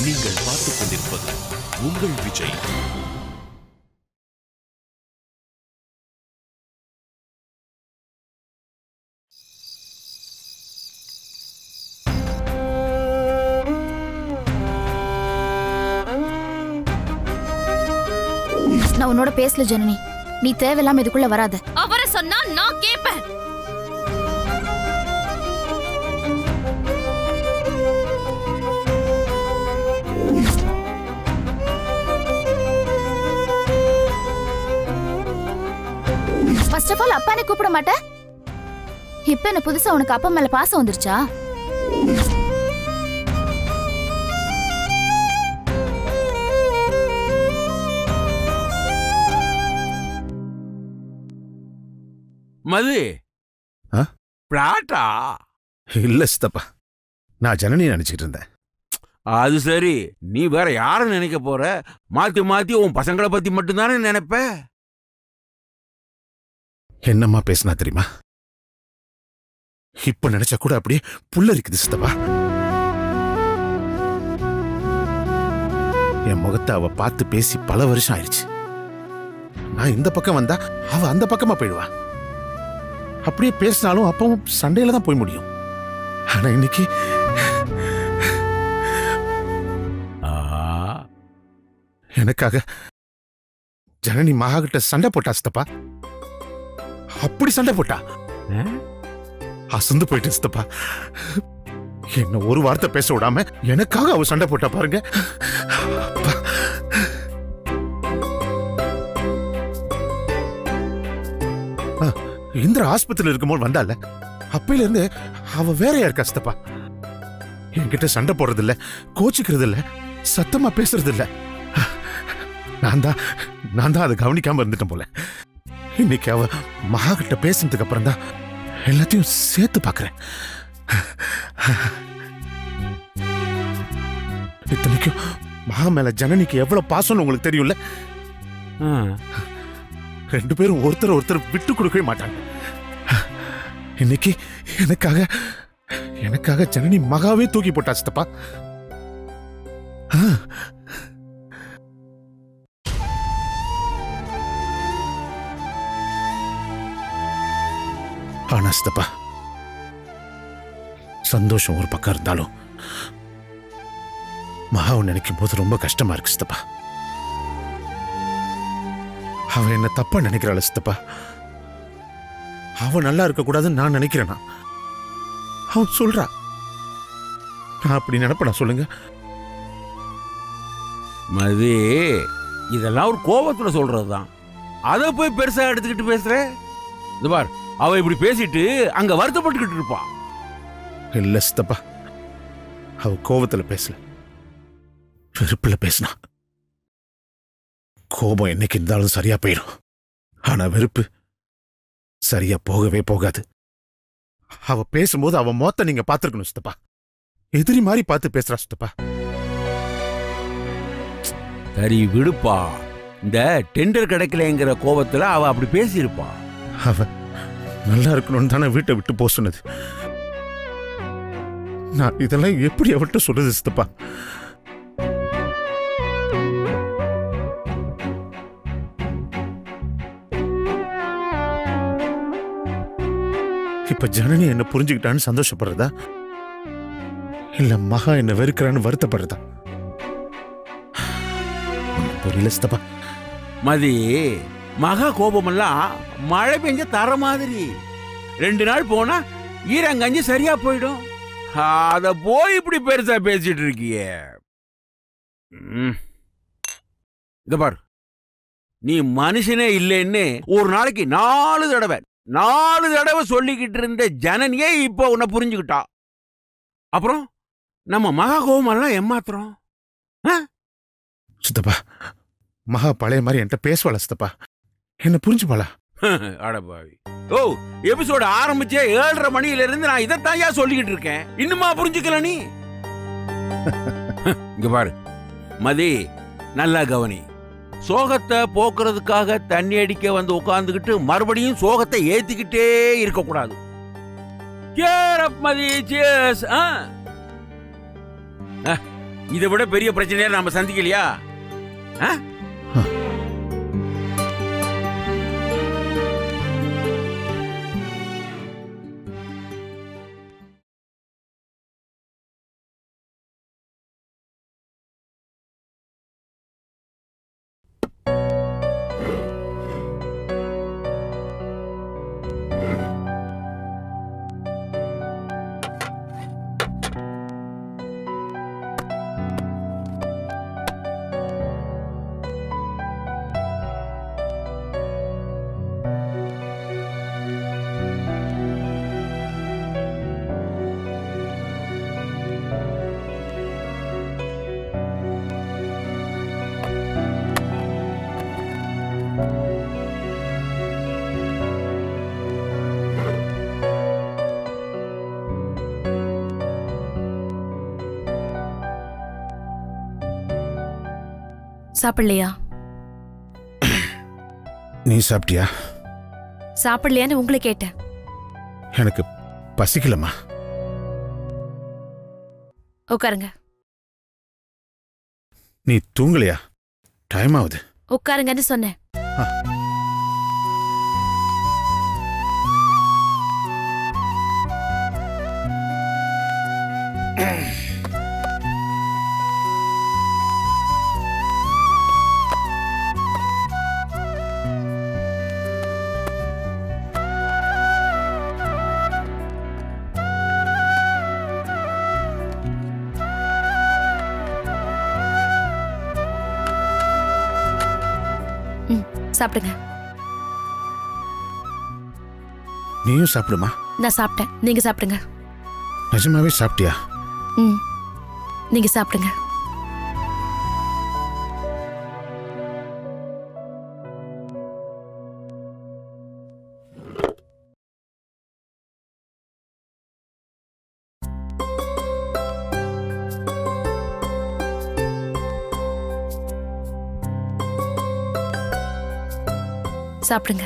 நீங்கள் பார்த்துக் கொண்டிருப்பது உங்கள் விஜய். நான் உன்னோட பேசல ஜனனி, நீ தேவையில்லாம இதுக்குள்ள வராத. அவரை சொன்னா நான் கேட்பேன். ஃபர்ஸ்ட் ஆஃப் ஆல் அப்பானே கூப்பிட மாட்டேன். இப்ப என்ன புதுசா உனக்கு அப்பா மேல பாசம் வந்துருச்சா? மது பிளாட்டா? இல்ல சித்தப்பா, நான் ஜனனி நினைச்சிட்டு இருந்தேன். அது சரி, நீ வேற யார நினைக்க போற? மாத்தி மாத்தி உன் பசங்களை பத்தி மட்டும்தானே நினைப்ப. என்னம்மா பேசினா தெரியுமா? இப்ப நினைச்சா கூட அப்படியே புல்ல இருக்குது சித்தப்பா. என் முகத்தை அவ பார்த்து பேசி பல வருஷம் ஆயிடுச்சு. நான் இந்த பக்கம் வந்தா அவ அந்த பக்கமா போயிடுவா. அப்படியே பேசினாலும் அப்பவும் சண்டையில தான் போய் முடியும். ஆனா இன்னைக்கு எனக்காக ஜனனி மகா கிட்ட சண்டை போட்டா சித்தப்பா. அப்படி சண்டை போட்டா அசந்து போயிட்டு சித்தப்பா. என்ன ஒரு வார்த்தை பேச விடாம எனக்காக அவ சண்டை போட்டா பாருங்க. இந்திர ஆஸ்பத்திரியில் இருக்கும்போது வந்தால அப்பையில இருந்து அவ வேறையா இருக்கா சித்தப்பா. என்கிட்ட சண்டை போடுறது இல்ல, கோச்சிக்கிறது இல்ல, சத்தமா பேசுறது இல்ல. நான் தான் அதை கவனிக்காம இருந்துட்டேன் போல. இன்னைக்கு அவ மகா கிட்ட பேசினதுக்கு அப்புறம் தான் எல்லாத்தையும் சேர்த்து பாக்குறேன். இத்தனைக்கும் மகா மேல ஜனனிக்கு எவ்வளவு பாசம்னு உங்களுக்கு தெரியும்ல. ரெண்டு பேரும் ஒருத்தர் விட்டு கொடுக்கவே மாட்டாங்க. இன்னைக்கு எனக்காக ஜனனி மகாவே தூக்கி போட்டா சித்தப்பா. ஆனா சித்தப்பா, சந்தோஷம் ஒரு பக்கம் இருந்தாலும் மகாவை நினைக்கும் போது ரொம்ப கஷ்டமா இருக்கு சித்தப்பா. அவன் என்ன தப்பா நினைக்கிறாள் சித்தப்பா. அவன் நல்லா இருக்க கூடாதுன்னு நான் நினைக்கிறேனா? அவன் சொல்றா, நான் அப்படி நினைப்பா சொல்லுங்க. மதி, இதெல்லாம் ஒரு கோபத்துல சொல்றதுதான். அதை போய் பெருசா எடுத்துக்கிட்டு பேசுற. இது பார், அவ இப்படி பேசிட்டு அங்க வருத்தப்பட்டுக்கிட்டு இருப்பா. இல்ல சித்தப்பா, அவ கோபத்துல பேசல, வெறுப்புல பேசினா. கோபம் என்னைக்கு இருந்தாலும் சரியா போயிடும். ஆனா வெறுப்பு சரியா போகவே போகாது. அவ பேசும்போது அவ மொத்த நீங்க பாத்துருக்கணும் சித்தப்பா. எதிரி மாதிரி பார்த்து பேசுறா சித்தப்பா. சரி விடுப்பா. இந்த டெண்டர் கிடைக்கலங்கிற கோபத்துல அவ அப்படி பேசியிருப்பா. அவ நல்லா இருக்கணும்னு தானே வீட்டை விட்டு போக சொன்னது. நான் இதெல்லாம் எப்படி அவர்கிட்ட சொல்றது சித்தப்பா? இப்ப ஜனனி என்ன புரிஞ்சுக்கிட்டான்னு சந்தோஷப்படுறதா, இல்ல மகா என்ன வெறுக்கிறான்னு வருத்தப்படுறதா? புரியல சித்தப்பா. மதி, மகா கோபமெல்லாம் மழை பெஞ்ச தர மாதிரி 2 நாள் போனா ஈரங்கஞ்சி சரியா போயிடும். அத போய் இப்படி பெருசா பேசிட்டு இருக்கிய. இத பாரு, நீ மனுஷனே இல்லைன்னு ஒரு நாளைக்கு 4 தடவை சொல்லிக்கிட்டு இருந்த ஜனனியே இப்போ உன்னை புரிஞ்சுக்கிட்டா. அப்புறம் நம்ம மகா கோபமெல்லாம் ஏமாத்துறோம். சித்தப்பா, மகா பழைய மாதிரி என்கிட்ட பேசுவாளா சித்தப்பா? என்ன புரிஞ்சுப்பாளா? அடபாவி. ஓ, எபிசோடு ஆரம்பிச்சே 7:30 மணியில இருந்து நான் இதைத்தான் சொல்லிக்கிட்டு இருக்கேன். இன்னுமா புரிஞ்சுக்கல நீ? இங்க பாரு மதி, நல்லா கவனி. சோகத்தை போக்குறதுக்காக தண்ணி அடிக்க வந்து உட்கார்ந்துகிட்டு மறுபடியும் சோகத்தை ஏத்திக்கிட்டே இருக்க கூடாது. இதை விட பெரிய பிரச்சனையா நாம சந்திக்கலையா? சாப்பிடலையா? நீ சாப்பிட்டியா? சாப்பிடலையான்னு உங்களை கேட்டேன். எனக்கு பசிக்கலம்மா. உட்காருங்க. நீ தூங்கலையா? டைம் ஆகுது. உட்காருங்கன்னு சொன்னேன். சாப்பிடுங்க. நீயும் சாப்பிடுமா? நான் சாப்பிட்டேன். நீங்க சாப்பிடுங்க. நிஜமாவே சாப்பிட்டியா? நீங்க சாப்பிடுங்க. சாப்பிடுங்க.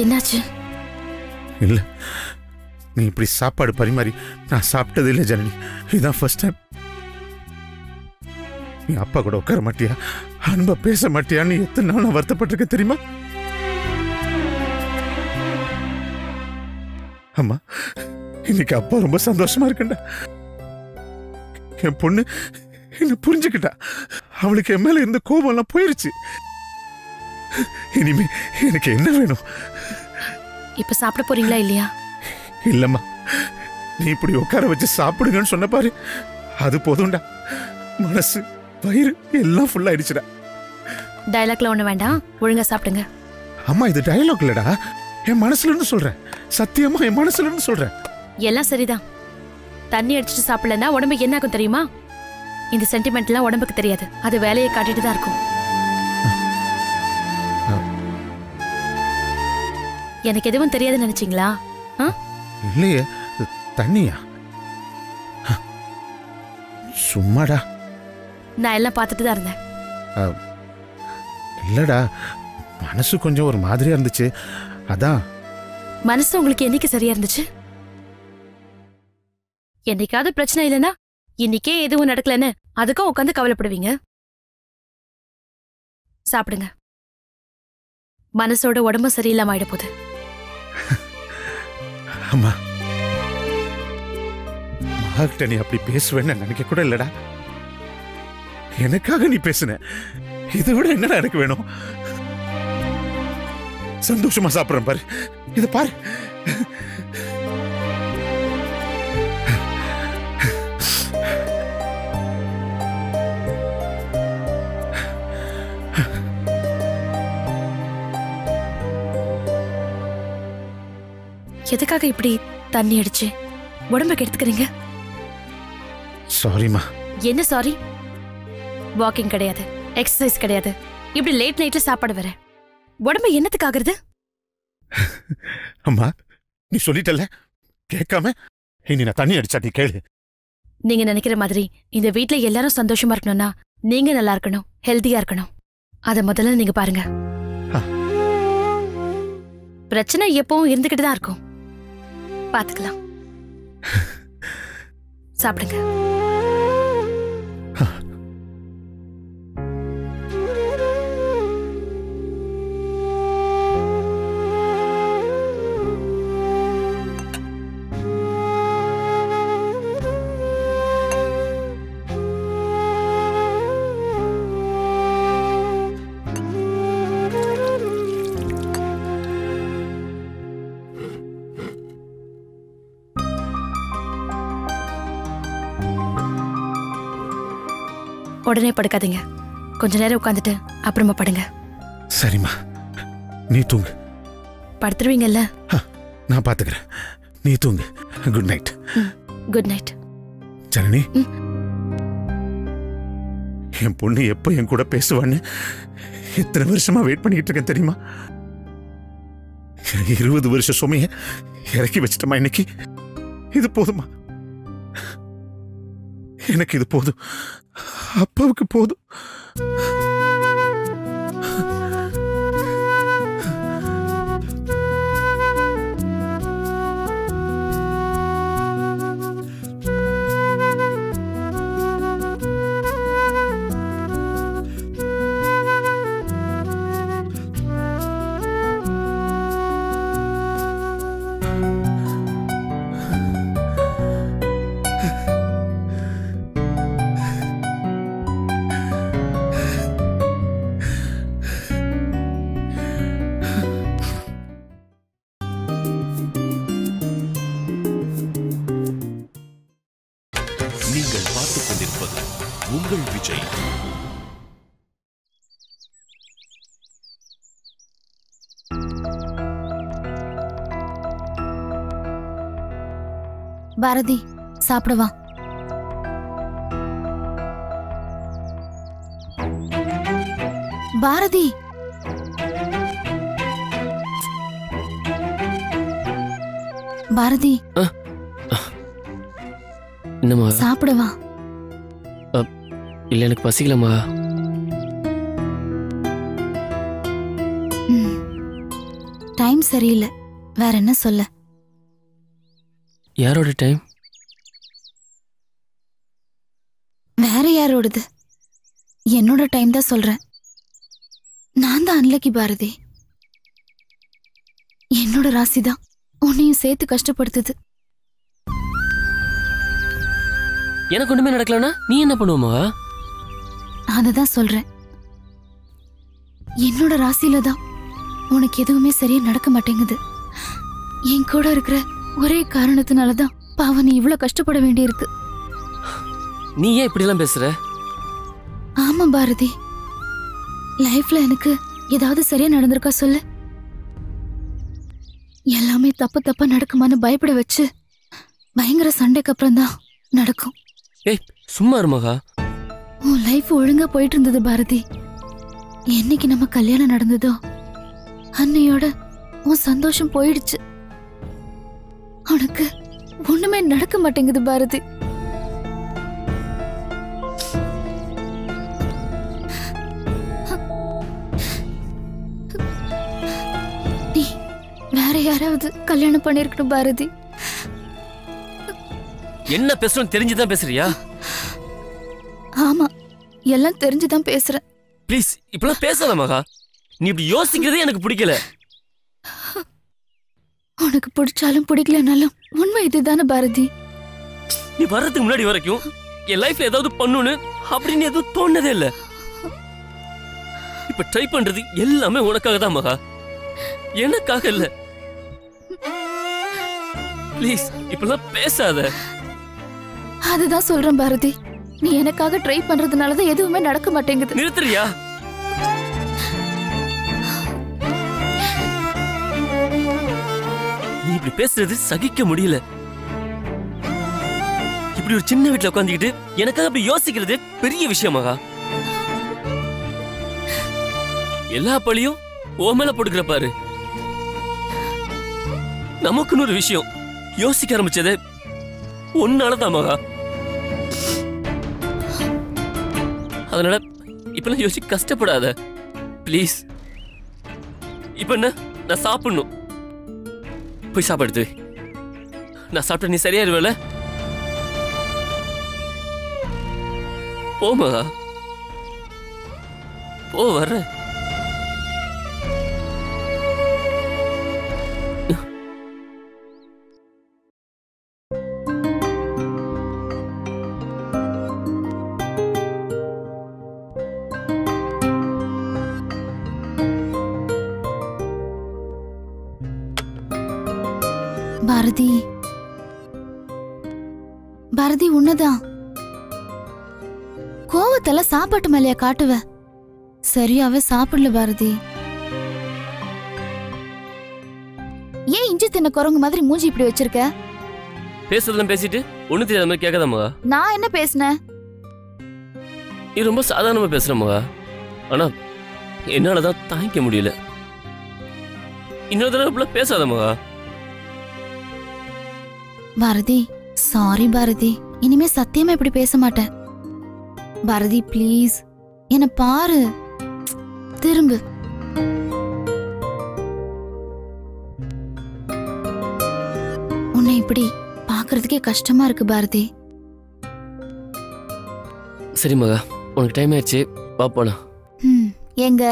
என்னாச்சு? இல்ல, நீ இப்படி சாப்பாடு பரிமாறி நான் சாப்பிட்டது இல்லை ஜனனி. இதுதான் ஃபர்ஸ்ட் டைம். நீ அப்பா கூட உட்கார மாட்டியா, அன்பா பேச மாட்டியான்னு எத்தனை நாள் நான் வருத்தப்பட்டிருக்கேன் தெரியுமா? அம்மா, இன்னைக்கு அப்பா ரொம்ப சந்தோஷமா இருக்கண்டா. என் பொண்ணு என்ன புரிஞ்சுக்கிட்டா. அவளுக்கு என் மேல இருந்த கோபம் எல்லாம் போயிருச்சு. இனிமே எனக்கு என்ன வேணும்? இப்ப சாப்பிட போறீங்களா இல்லையா? இல்லம்மா, நீ இப்படி உட்கார வச்சு சாப்பிடுங்கன்னு சொன்ன பாரு, அது போதும்டா. மனசு வயிறு எல்லாம் ஃபுல்லா ஆயிடுச்சுடா. டயலாக்ல ஒண்ணு வேண்டாம், ஒழுங்கா சாப்பிடுங்க. அம்மா, இது டயலாக் இல்லடா, என் மனசுல இருந்து சொல்றேன். சத்தியமா என் மனசுல இருந்து சொல்றேன். எல்லாம் சரிதான். தண்ணி அடிச்சுட்டு சாப்பிடலன்னா உடம்புக்கு என்ன ஆகும் தெரியுமா? இந்த சென்டிமெண்ட்லாம் உடம்புக்கு தெரியாது, அது வேலையை காட்டிட்டு தான் இருக்கும். எனக்கு எதுவும் தெரியாதுன்னு நினைச்சீங்களா? இல்லையே, தண்ணியா? சும்மாடா. நான் எல்லாம் பார்த்துட்டு தான் இருந்தேன். இல்லடா, மனசு கொஞ்சம் ஒரு மாதிரியா இருந்துச்சு, அதான். மனசு உங்களுக்கு என்னைக்கு சரியா இருந்துச்சு? என்னைக்காவது பிரச்சனை இல்லைன்னா இன்னைக்கே எதுவும் நடக்கலன்னு அதுக்கும் உட்காந்து கவலைப்படுவீங்க. சாப்பிடுங்க. மனசோட உடம்பு சரியில்லாம ஆயிட போகுது. அம்மா, மகாகிட்ட நீ அப்படி பேசுவேன்னு நினைக்க கூட இல்லடா. எனக்காக நீ பேசுன, இதை விட என்னடா எனக்கு வேணும்? சந்தோஷமா சாப்பிடுறேன் பாரு, இத பாரு. எதுக்காக இப்படி தண்ணி அடிச்சு உடம்புக்கு எடுத்துக்கிறீங்க? சாரிமா. என்ன சாரி? வாக்கிங் கிடையாது, எக்ஸசைஸ் கிடையாது, இப்படி லேட் நைட்ல சாப்பாடு வர உடம்பு என்னத்துக்கு ஆகுறது? அம்மா நீ சொல்லிட்டல, கேட்காம இனி நான் தண்ணி அடிச்சா நீ கேளு. நீங்க நினைக்கிற மாதிரி இந்த வீட்ல எல்லாரும் சந்தோஷமா இருக்கணும்னா நீங்க நல்லா இருக்கணும், ஹெல்தியா இருக்கணும். அத முதல்ல நீங்க பாருங்க. பிரச்சனை எப்பவும் இருந்துகிட்டு தான் இருக்கும், பாத்துக்கலாம். சாப்பிடுங்க. உடனே படுக்காதீங்க, கொஞ்ச நேரம் உட்காந்துட்டு அப்புறமா படுங்க. சரிம்மா, நீ தூங்கு. படுத்துருவீங்கல்ல? நான் பாத்துக்கிறேன், நீ தூங்கு. Good night. Good night. Janani, என் பொண்ணு எப்ப என் கூட பேசுவான்னு எத்தனை வருஷமா வெயிட் பண்ணிட்டு இருக்கேன் தெரியுமா? 20 வருஷம் சுமைய இறக்கி வச்சிட்டமா இன்னைக்கு. இது போதுமா? எனக்கு இது போதும், அப்பாவுக்கு போதும். நீங்கள் பார்த்துக் கொண்டிருப்பது உங்கள் விஜய். பாரதி, சாப்பிடவா? பாரதி, பாரதி, என்னம்மா? சாப்பிடவா? இல்ல, எனக்கு பசிக்கலம்மா. டைம் சரியில்லை, வேற என்ன சொல்ல? யாரோட டைம்? வேற யாரோடது? என்னோட டைம் தான் சொல்றேன். நான் தான் அன்லக்கி பாரதி. என்னோட ராசி தான் உன்னையும் சேர்த்து கஷ்டப்படுத்துது. எனக்கு ஒண்ணுமே நடக்கலனா நீ என்ன பண்ணுவமா? அததான் சொல்றேன். என்னோட ராசியில தான் உனக்கு எதுவுமே சரியா நடக்க மாட்டேங்குது. என் கூட இருக்கிற ஒரே காரணத்தினாலதான் பாவம் நீ இவ்வளவு கஷ்டப்பட வேண்டியிருக்கு. நீ ஏன் இப்படி எல்லாம் பேசுற? ஆமா பாரதி, லைஃப்ல எனக்கு ஏதாவது சரியா நடந்திருக்கா சொல்லு? எல்லாமே தப்பு தப்பா நடக்குமான்னு பயப்பட வச்சு பயங்கர சண்டைக்கு அப்புறம் தான் நடக்கும். ஏய் சும்மா இருமகா. உன் லைஃப் ஒழுங்கா போயிட்டு இருந்தது பாரதி. என்னைக்கு நம்ம கல்யாணம் நடந்ததோ அன்னையோட உன் சந்தோஷம் போயிடுச்சு. உனக்கு ஒண்ணுமே நடக்க மாட்டேங்குது பாரதி. நீ வேற யாராவது கல்யாணம் பண்ணிருக்கணும் பாரதி. என்ன பேசணும் தெரிஞ்சுதான் பேசுறியா? ஆமா, எல்லாம் தெரிஞ்சுதான் பேசுறேன். ப்ளீஸ் இப்பெல்லாம் பேசாத மகா. நீ இப்படி யோசிக்கிறதே எனக்கு பிடிக்கல. உனக்கு பிடிச்சாலும் பிடிக்கலனாலும் உண்மை இதுதானே பாரதி. நீ வர்றதுக்கு முன்னாடி வரைக்கும் என் லைஃப்ல ஏதாவது பண்ணணும்னு அப்படின்னு எதுவும் தோணதே இல்ல. இப்ப ட்ரை பண்றது எல்லாமே உனக்காக தான் மகா, எனக்காக இல்ல. ப்ளீஸ் இப்பெல்லாம் பேசாத. அதுதான் சொல்றேன் பாரதி, நீ எனக்காக ட்ரை பண்றதுனாலதான் எதுவுமே நடக்க மாட்டேங்குது. நிறுத்துறியா? நீ இப்படி பேசுறது சகிக்க முடியல. இப்படி ஒரு சின்ன வீட்டுல உட்காந்துக்கிட்டு எனக்காக அப்படி யோசிக்கிறது பெரிய விஷயமாகா. எல்லா பழியும் ஓ மேல போட்டுக்கிற பாரு. நமக்குன்னு ஒரு விஷயம் யோசிக்க ஆரம்பிச்சதே ஒன்னாலதான் மகா. அதனால இப்பெல்லாம் யோசிக்க கஷ்டப்படாத ப்ளீஸ். இப்ப என்ன, நான் சாப்பிடணும். போய் சாப்பாடு வை. நான் சாப்பிட்ட நீ சரியாயிருவல. போ மகா, போ. வர்ற பாரதி, பாரதி உன்னதான் கோவத்தெல்லாம் சாப்பாட்டு மேலையா காட்டுவ? சரியாவே சாப்பிடல பாரதி. ஏன் இஞ்சி தின்ன குரங்கு மாதிரி மூஞ்சி இப்படி வச்சிருக்க? பேசுறதுலாம் பேசிட்டு ஒண்ணு தெரியாத மாதிரி கேட்காத மகா. நான் என்ன பேசுனேன்? நீ ரொம்ப சாதாரணமா பேசுற மகா. ஆனா என்னாலதான் தாங்கிக்க முடியல. இன்னொரு தடவை இப்படி பேசாத மகா. பாரதி, சாரி பாரதி. இனிமே சத்தியமா இப்படி பேச மாட்டேன். பாரதி ப்ளீஸ் என்ன பாரு, திரும்பு. உன்னை இப்படி பாக்குறதுக்கே கஷ்டமா இருக்கு பாரதி. சரி மகா, உனக்கு டைம் ஆயிடுச்சு, வா போலாம். எங்க?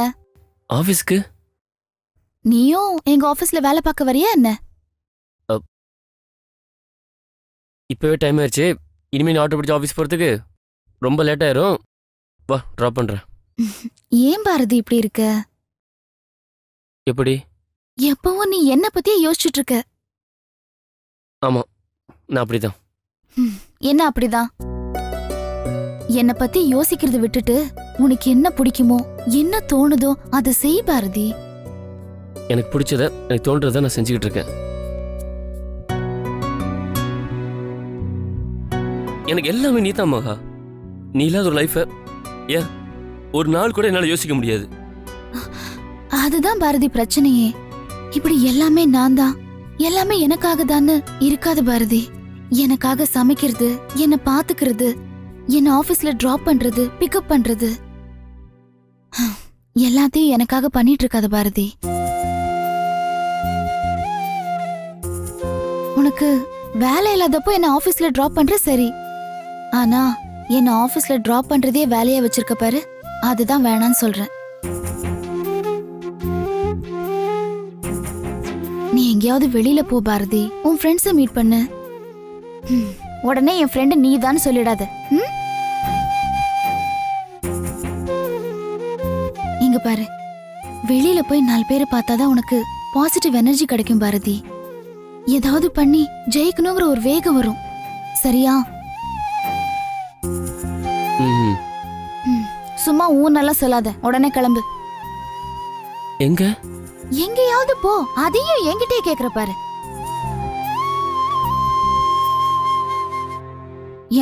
ஆபீஸ்க்கு. நீயும் எங்க ஆபீஸ்ல வேலை பார்க்க வரியா என்ன? இப்பவே டைம் ஆயிடுச்சு. இனிமே நீ ஆட்டோ பிடிச்ச ஆபீஸ் போறதுக்கு ரொம்ப லேட் ஆயிரும். வா, டிராப் பண்றேன். ஏன் பாரதி இப்படி இருக்க? எப்படி? எப்பவும் நீ என்ன பத்தியே யோசிச்சுட்டு இருக்க. ஆமா, நான் அப்படிதான். என்ன அப்படிதான்? என்ன பத்தி யோசிக்கிறது விட்டுட்டு உனக்கு என்ன பிடிக்குமோ என்ன தோணுதோ அதை செய் பாரதி. எனக்கு பிடிச்சத, எனக்கு தோன்றதை நான் செஞ்சுக்கிட்டு இருக்கேன். எனக்கு எல்லாமே நீ தான் மகா. நீ இல்லாத ஒரு லைஃப ஏன் ஒரு நாள் கூட என்னால யோசிக்க முடியாது. அதுதான் பாரதி பிரச்சனையே. இப்படி எல்லாமே நான் தான், எல்லாமே எனக்காக தான்னு இருக்காது பாரதி. எனக்காக சமைக்கிறது, என்ன பாத்துக்கிறது, என்ன ஆபீஸ்ல டிராப் பண்றது, பிக்கப் பண்றது, எல்லாத்தையும் எனக்காக பண்ணிட்டு இருக்காது பாரதி. உனக்கு வேலை இல்லாதப்போ என்ன ஆபீஸ்ல டிராப் பண்ற சரி. ஆனா என்ன ஆபீஸ்ல டிராப் பண்றதே வேலையா வச்சிருக்க பாரு, அதுதான் வேணான்னு சொல்றேன். நீ எங்கேயாவது வெளியில போ பாரதி, உன் ஃப்ரெண்ட்ஸை மீட் பண்ணு. உடனே என் ஃப்ரெண்டு நீ தான் சொல்லிடாத. இங்க பாரு, வெளியில போய் 4 பேரை பார்த்தாதான் உனக்கு பாசிட்டிவ் எனர்ஜி கிடைக்கும் பாரதி. ஏதாவது பண்ணி ஜெயிக்கணுங்கிற ஒரு வேகம் வரும். சரியா? சும்மா ஊனெல்லாம் சொல்லாத, உடனே கிளம்பு. எங்க? எங்கேயாவது போ. அதையும் என்கிட்டயே கேக்குற பாரு.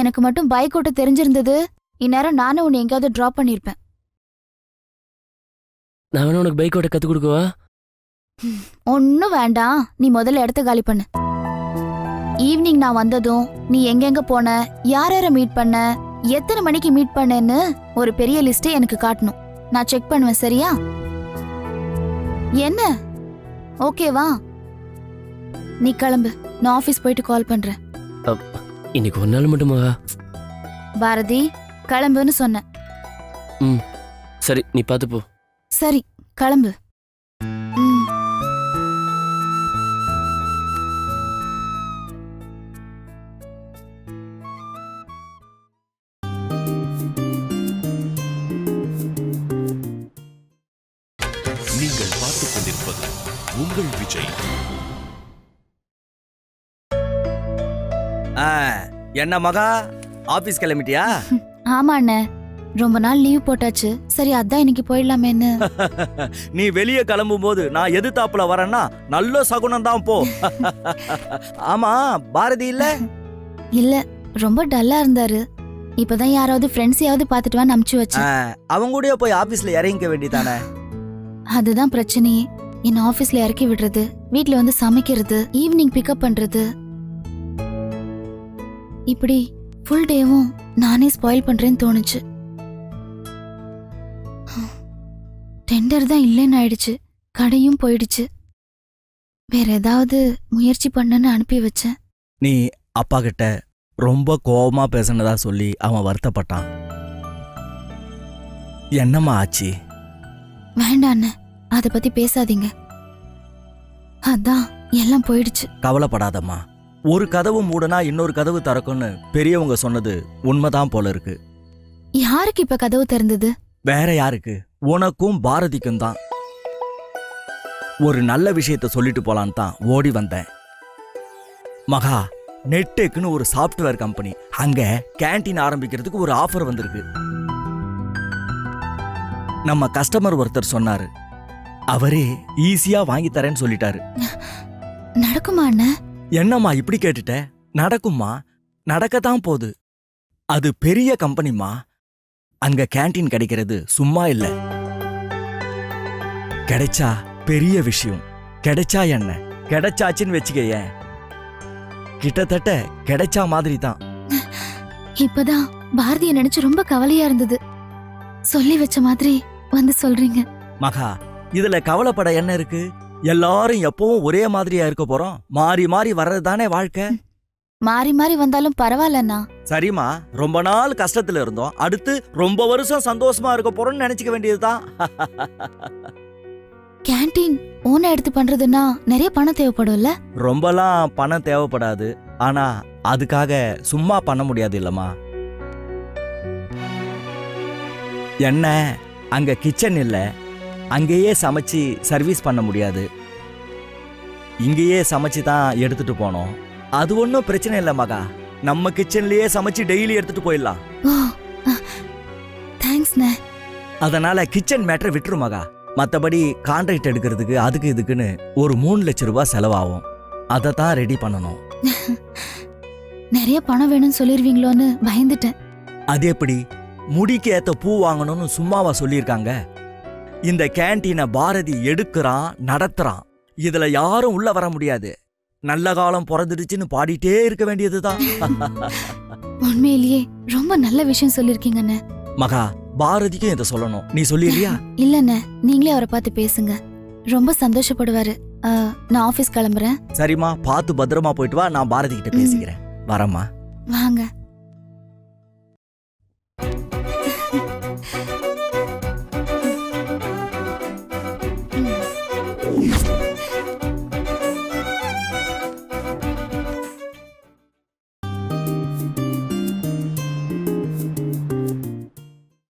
எனக்கு மட்டும் பைக் ஓட்ட தெரிஞ்சிருந்தது, இந்நேரம் நானும் உன்னை எங்கேயாவது டிராப் பண்ணிருப்பேன். நான் வேணா உனக்கு பைக் ஓட்ட கத்து கொடுக்கவா? ஒன்னும் வேண்டாம், நீ முதல்ல இடத்த காலி பண்ணு. ஈவினிங் நான் வந்ததும் நீ எங்கெங்க போன, யார மீட் பண்ண, எத்தனை மணிக்கு மீட் பண்ணேன்னு ஒரு பெரிய லிஸ்டே எனக்கு காட்டணும். நான் செக் பண்ணுவேன். சரியா? என்ன ஓகேவா? நீ கிளம்பு, நான் ஆபீஸ் போயிட்டு கால் பண்றேன். இன்னைக்கு ஒரு நாள் மட்டுமா பாரதி? கிளம்புன்னு சொன்னேன். சரி, நீ பாத்து போ. சரி, கிளம்பு. நீங்கள் பார்த்துக் கொண்டிருப்பது உங்கள் விஜய். என்ன மகா, ஆபீஸ் கிளம்பிட்டியா? ஆமா அண்ணே, ரொம்ப நாள் லீவ் போட்டாச்சு. சரி, அதான் இன்னைக்கு போயிடலாமேன்னு. நீ வெளியே கிளம்பும் போது நான் எதிர்த்தாப்புல வரேன்னா நல்ல சகுனம் தான். போ. ஆமா, பாரதி இல்ல? இல்ல, ரொம்ப டல்லா இருந்தாரு. இப்பதான் யாராவது ஃப்ரெண்ட்ஸையாவது பாத்துட்டு வான்னு அனுப்பிச்சு வச்சேன். அவங்க கூட போய் ஆபீஸ்ல இறங்கிக்க வேண்டியதானே? அதுதான் பிரச்சனையே. என்ன ஆபீஸ்ல இறக்கி விடுறது, வீட்ல வந்து சமைக்கிறது, ஈவினிங் பிக்கப் பண்றது, இப்படி ஃபுல் டேவும் நானே ஸ்பாயில் பண்றேன்னு தோணுச்சு. டெண்டர் தான் இல்லைன்னு ஆயிடுச்சு, கடையும் போயிடுச்சு. வேற ஏதாவது முயற்சி பண்ணன்னு அனுப்பி வச்சேன். நீ அப்பா கிட்ட ரொம்ப கோபமா பேசினதா சொல்லி அவன் வருத்தப்பட்டான். என்னம்மா ஆச்சு? வேண்டாண்ண, அத பத்தி பேசாதீங்க. அதான் எல்லாம் போயிடுச்சு. கவலைப்படாதம்மா. ஒரு கதவு மூடனா இன்னொரு கதவு திறக்கும்னு பெரியவங்க சொன்னது உண்மைதான் போல இருக்கு. யாருக்கு இப்ப கதவு திறந்தது? வேற யாருக்கு? உனக்கும் பாரதிக்கும் தான். ஒரு நல்ல விஷயத்த சொல்லிட்டு போலான்னு தான் ஓடி வந்தேன். மகா, நெட்டெக்னு ஒரு சாஃப்ட்வேர் கம்பெனி, அங்க கேண்டீன் ஆரம்பிக்கிறதுக்கு ஒரு ஆஃபர் வந்திருக்கு. நம்ம கஸ்டமர் ஒருத்தர் சொன்னாரு, அவரே ஈஸியா வாங்கி தரேன்னு சொல்லிட்டாரு. நடக்குமா அண்ணா? என்னம்மா இப்படி கேட்டுட்ட? நடக்கும்மா, நடக்கத்தான் போகுது. அது பெரிய கம்பெனிமா. அங்க கேண்டீன் கிடைக்கிறது சும்மா இல்ல. கிடைச்சா பெரிய விஷயம். கிடைச்சா என்ன, கிடைச்சாச்சுன்னு வச்சுக்கேன், கிட்டத்தட்ட கிடைச்சா மாதிரி தான். இப்பதான் பாரதிய நினைச்சு ரொம்ப கவலையா இருந்தது. சொல்லி வச்ச மாதிரி வந்து சொல்றீங்க. மகா, இதுல கவலைப்பட என்ன இருக்கு? எல்லாரும் எப்பவும் ஒரே மாதிரியா இருக்க போறோம்? மாறி மாறி வர்றது தானே வாழ்க்கை. மாறி மாறி வந்தாலும் பரவாயில்லண்ணா. சரிம்மா, ரொம்ப நாள் கஷ்டத்துல இருந்தோம், அடுத்து ரொம்ப வருஷம் சந்தோஷமா இருக்க போறோம்னு நினைச்சுக்க வேண்டியதுதான். கேண்டீன் ஓனா எடுத்து பண்றதுன்னா நிறைய பணம் தேவைப்படும்ல? ரொம்பலாம் பணம் தேவைப்படாது, ஆனா அதுக்காக சும்மா பண்ண முடியாது இல்லம்மா. என்ன, அங்க கிச்சன் இல்ல, அங்கேயே சமைச்சு சர்வீஸ் பண்ண முடியாது. இங்கேயே சமைச்சு தான் எடுத்துட்டு போனோம். அது ஒன்றும் பிரச்சனை இல்லை மகா, நம்ம கிச்சன்லயே சமைச்சு டெய்லி எடுத்துட்டு போயிடலாம். தேங்க்ஸ்ண்ணே. அதனால கிச்சன் மேட்டர் விட்டுரு மகா. மற்றபடி கான்ட்ராக்ட் எடுக்கிறதுக்கு அதுக்கு இதுக்குன்னு ஒரு 3 லட்சம் ரூபாய் செலவாகும். அதை தான் ரெடி பண்ணணும். நிறைய பணம் வேணும்னு சொல்லிருவீங்களோன்னு பயந்துட்டேன். அது எப்படி? முடிக்கு ஏத்த பூ வாங்கணும்னு சும்மாவா சொல்லியிருக்காங்க? இந்த கேண்டீனை பாரதி எடுக்கிறான், நடத்துறான். இதுல யாரும் உள்ள வர முடியாது. நல்ல காலம் பிறந்துடுச்சுன்னு பாடிட்டே இருக்க வேண்டியதுதான். உண்மையிலேயே ரொம்ப நல்ல விஷயம் சொல்லிருக்கீங்கண்ணே. மகா, பாரதிக்கும் இதை சொல்லணும், நீ சொல்லிடுறியா? இல்லண்ணே, நீங்களே அவரை பார்த்து பேசுங்க, ரொம்ப சந்தோஷப்படுவாரு. நான் ஆபீஸ் கிளம்புறேன். சரிம்மா, பார்த்து பத்திரமா போயிட்டு வா. நான் பாரதி கிட்ட பேசிக்கிறேன். வரம்மா. வாங்க.